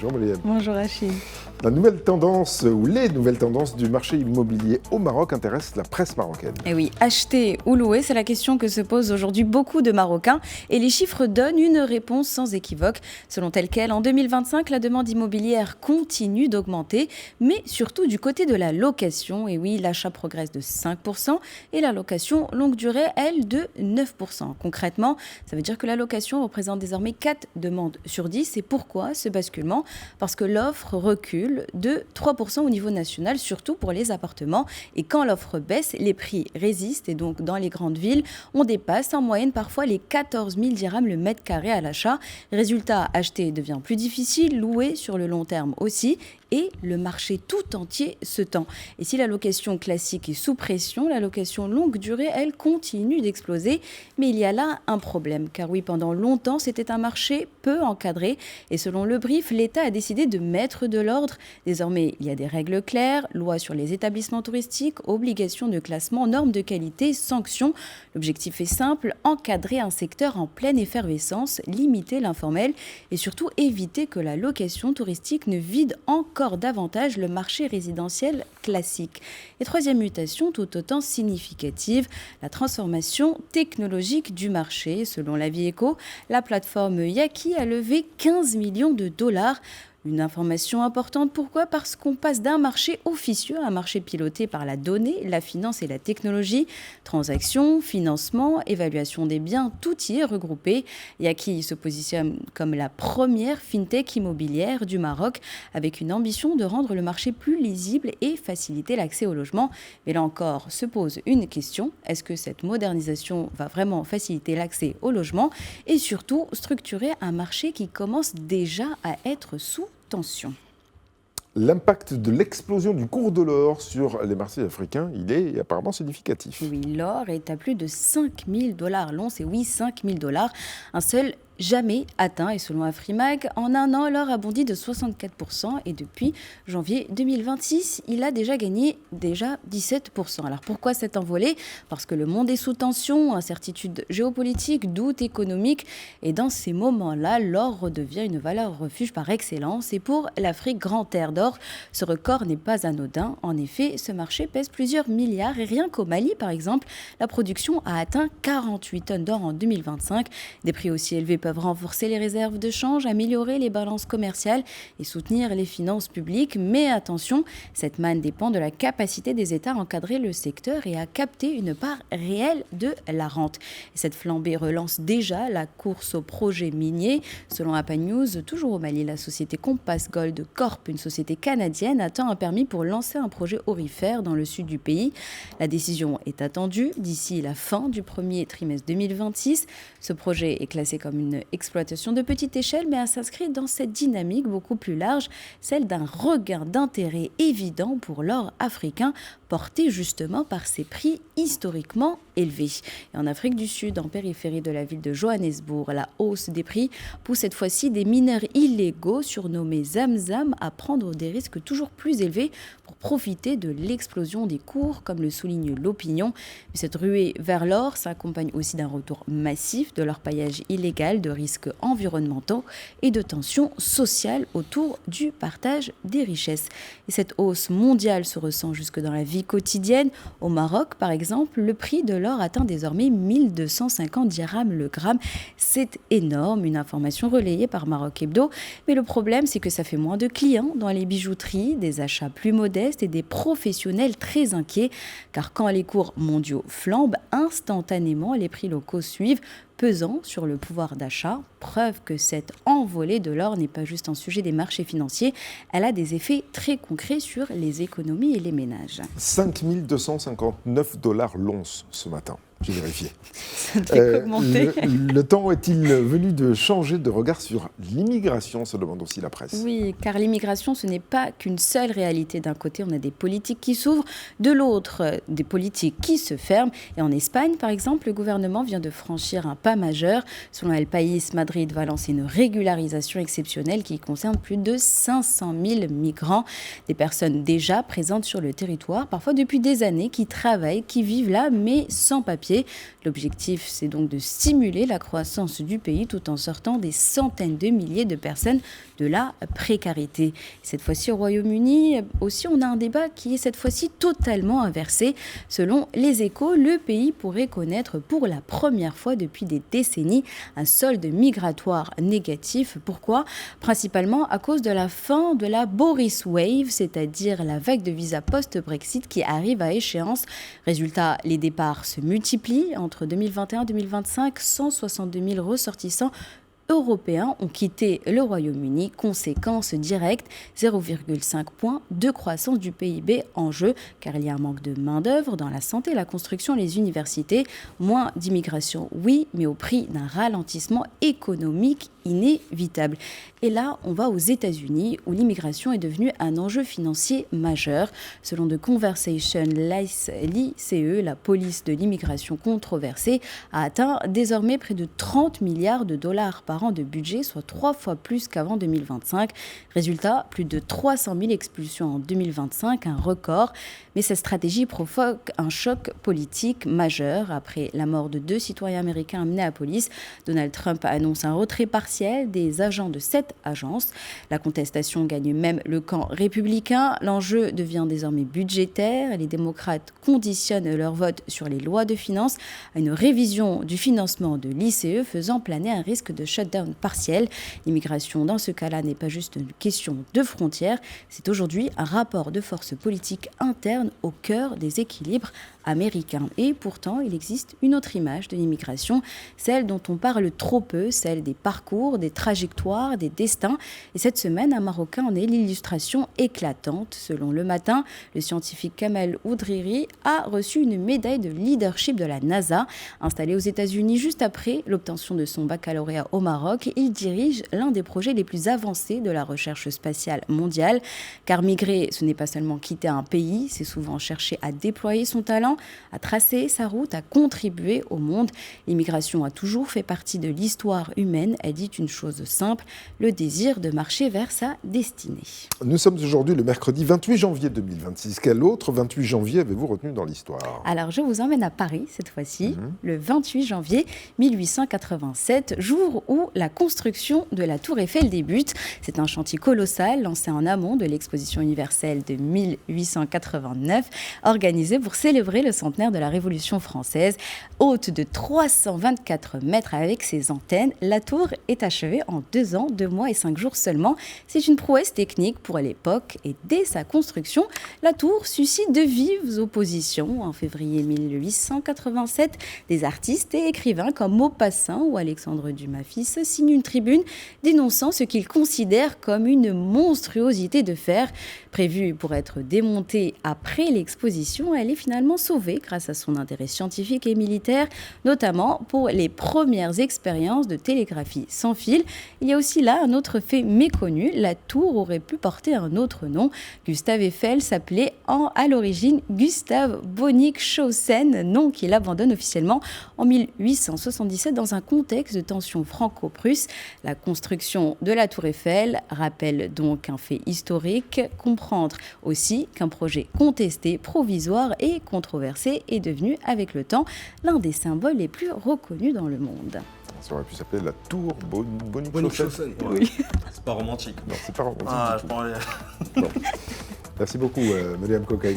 Bonjour Molienne. Bonjour Achille. La nouvelle tendance ou les nouvelles tendances du marché immobilier au Maroc intéressent la presse marocaine. Et oui, acheter ou louer, c'est la question que se posent aujourd'hui beaucoup de Marocains. Et les chiffres donnent une réponse sans équivoque. Selon tel quel, en 2025, la demande immobilière continue d'augmenter, mais surtout du côté de la location. Et oui, l'achat progresse de 5% et la location longue durée, elle, de 9%. Concrètement, ça veut dire que la location représente désormais 4 demandes sur 10. Et pourquoi ce basculement ? Parce que l'offre recule de 3% au niveau national, surtout pour les appartements. Et quand l'offre baisse, les prix résistent. Et donc, dans les grandes villes, on dépasse en moyenne parfois les 14 000 dirhams le mètre carré à l'achat. Résultat, acheter devient plus difficile, louer sur le long terme aussi. Et le marché tout entier se tend. Et si la location classique est sous pression, la location longue durée, elle, continue d'exploser. Mais il y a là un problème, car oui, pendant longtemps, c'était un marché peu encadré. Et selon le brief, l'État a décidé de mettre de l'ordre. Désormais, il y a des règles claires, loi sur les établissements touristiques, obligation de classement, normes de qualité, sanctions. L'objectif est simple, encadrer un secteur en pleine effervescence, limiter l'informel et surtout éviter que la location touristique ne vide encore davantage le marché résidentiel classique. Et troisième mutation, tout autant significative, la transformation technologique du marché. Selon l'avis Éco, la plateforme Yaki a levé 15 millions de dollars. Une information importante, pourquoi ? Parce qu'on passe d'un marché officieux à un marché piloté par la donnée, la finance et la technologie. Transactions, financement, évaluation des biens, tout y est regroupé. Yaki se positionne comme la première fintech immobilière du Maroc, avec une ambition de rendre le marché plus lisible et faciliter l'accès au logement. Mais là encore, se pose une question. Est-ce que cette modernisation va vraiment faciliter l'accès au logement et surtout structurer un marché qui commence déjà à être sous tension. L'impact de l'explosion du cours de l'or sur les marchés africains, il est apparemment significatif. Oui, l'or est à plus de 5 000 $ l'once, et oui, 5 000 $. Un seul jamais atteint. Et selon Afrimag, en un an, l'or a bondi de 64%. Et depuis janvier 2026, il a déjà gagné 17%. Alors pourquoi cet envolé ? Parce que le monde est sous tension, incertitude géopolitique, doute économique. Et dans ces moments-là, l'or redevient une valeur refuge par excellence. Et pour l'Afrique, grande terre d'or, ce record n'est pas anodin. En effet, ce marché pèse plusieurs milliards. Et rien qu'au Mali, par exemple, la production a atteint 48 tonnes d'or en 2025. Des prix aussi élevés peuvent renforcer les réserves de change, améliorer les balances commerciales et soutenir les finances publiques. Mais attention, cette manne dépend de la capacité des États à encadrer le secteur et à capter une part réelle de la rente. Et cette flambée relance déjà la course aux projets miniers. Selon APA News, toujours au Mali, la société Compass Gold Corp, une société canadienne, attend un permis pour lancer un projet aurifère dans le sud du pays. La décision est attendue d'ici la fin du premier trimestre 2026. Ce projet est classé comme une exploitation de petite échelle, mais elle s'inscrit dans cette dynamique beaucoup plus large, celle d'un regain d'intérêt évident pour l'or africain, porté justement par ses prix historiquement élevés. Et en Afrique du Sud, en périphérie de la ville de Johannesburg, la hausse des prix pousse cette fois-ci des mineurs illégaux surnommés Zamzam à prendre des risques toujours plus élevés pour profiter de l'explosion des cours, comme le souligne l'opinion. Mais cette ruée vers l'or s'accompagne aussi d'un retour massif de l'orpaillage illégal, de risques environnementaux et de tensions sociales autour du partage des richesses. Et cette hausse mondiale se ressent jusque dans la vie quotidienne. Au Maroc, par exemple, le prix de l'or atteint désormais 1250 dirhams le gramme. C'est énorme, une information relayée par Maroc Hebdo. Mais le problème, c'est que ça fait moins de clients dans les bijouteries, des achats plus modestes et des professionnels très inquiets. Car quand les cours mondiaux flambent, instantanément, les prix locaux suivent, pesant sur le pouvoir d'achat. Preuve que cette envolée de l'or n'est pas juste un sujet des marchés financiers, elle a des effets très concrets sur les économies et les ménages. 5 259 $ l'once ce matin. J'ai vérifié. Ça ne fait qu'augmenter. Le temps est-il venu de changer de regard sur l'immigration, se demande aussi la presse. Oui, car l'immigration, ce n'est pas qu'une seule réalité. D'un côté, on a des politiques qui s'ouvrent, de l'autre, des politiques qui se ferment. Et en Espagne, par exemple, le gouvernement vient de franchir un pas majeur. Selon El País, Madrid va lancer une régularisation exceptionnelle qui concerne plus de 500 000 migrants, des personnes déjà présentes sur le territoire, parfois depuis des années, qui travaillent, qui vivent là, mais sans papier. papier. L'objectif, c'est donc de stimuler la croissance du pays tout en sortant des centaines de milliers de personnes de la précarité. Cette fois-ci, au Royaume-Uni, aussi, on a un débat qui est cette fois-ci totalement inversé. Selon les Échos, le pays pourrait connaître pour la première fois depuis des décennies un solde migratoire négatif. Pourquoi ? Principalement à cause de la fin de la Boris Wave, c'est-à-dire la vague de visas post-Brexit qui arrive à échéance. Résultat, les départs se multiplient. Entre 2021 et 2025, 162 000 ressortissants européens ont quitté le Royaume-Uni. Conséquence directe, 0,5 point de croissance du PIB en jeu, car il y a un manque de main-d'œuvre dans la santé, la construction, les universités. Moins d'immigration, oui, mais au prix d'un ralentissement économique inévitable. Et là, on va aux États-Unis, où l'immigration est devenue un enjeu financier majeur. Selon The Conversation, l'ICE, la police de l'immigration controversée, a atteint désormais près de 30 milliards de dollars par an de budget, soit 3 fois plus qu'avant 2025. Résultat, plus de 300 000 expulsions en 2025, un record. Mais cette stratégie provoque un choc politique majeur. Après la mort de 2 citoyens américains à Minneapolis, Donald Trump annonce un retrait partiel des agents de cette agence. La contestation gagne même le camp républicain. L'enjeu devient désormais budgétaire. Les démocrates conditionnent leur vote sur les lois de finances à une révision du financement de l'ICE, faisant planer un risque de shutdown partiel. L'immigration, dans ce cas-là, n'est pas juste une question de frontières. C'est aujourd'hui un rapport de force politique interne au cœur des équilibres américains. Et pourtant, il existe une autre image de l'immigration, celle dont on parle trop peu, celle des parcours, des trajectoires, des destins. Et cette semaine, un Marocain en est l'illustration éclatante. Selon Le Matin, le scientifique Kamel Oudriri a reçu une médaille de leadership de la NASA. Installé aux États-Unis juste après l'obtention de son baccalauréat au Maroc, il dirige l'un des projets les plus avancés de la recherche spatiale mondiale. Car migrer, ce n'est pas seulement quitter un pays, c'est souvent chercher à déployer son talent, à tracer sa route, à contribuer au monde. L'immigration a toujours fait partie de l'histoire humaine. Elle dit une chose simple, le désir de marcher vers sa destinée. Nous sommes aujourd'hui le mercredi 28 janvier 2026. Quel autre 28 janvier avez-vous retenu dans l'histoire ? Alors, je vous emmène à Paris cette fois-ci, le 28 janvier 1887, jour où la construction de la Tour Eiffel débute. C'est un chantier colossal lancé en amont de l'exposition universelle de 1889, organisée pour célébrer le centenaire de la Révolution française. Haute de 324 mètres avec ses antennes, la tour est achevée en 2 ans, 2 mois et 5 jours seulement. C'est une prouesse technique pour l'époque et dès sa construction, la tour suscite de vives oppositions. En février 1887, des artistes et écrivains comme Maupassant ou Alexandre Dumas fils signent une tribune dénonçant ce qu'ils considèrent comme une monstruosité de fer. Prévue pour être démontée après l'exposition, elle est finalement sauvée grâce à son intérêt scientifique et militaire, notamment pour les premières expériences de télégraphie sans fil. Il y a aussi là un autre fait méconnu, la tour aurait pu porter un autre nom. Gustave Eiffel s'appelait à l'origine Gustave Bonnick-Schausen, nom qu'il abandonne officiellement en 1877 dans un contexte de tension franco-prusse. La construction de la tour Eiffel rappelle donc un fait historique, comprendre aussi qu'un projet contesté, provisoire et controversé est devenu avec le temps l'un des symboles les plus reconnus dans le monde. Ça aurait pu s'appeler la tour Bonnick-Schausen. Oui. C'est pas romantique. Non, c'est pas romantique Ah, du je tout. parlais. Bon. Merci beaucoup, Mariam Kokai.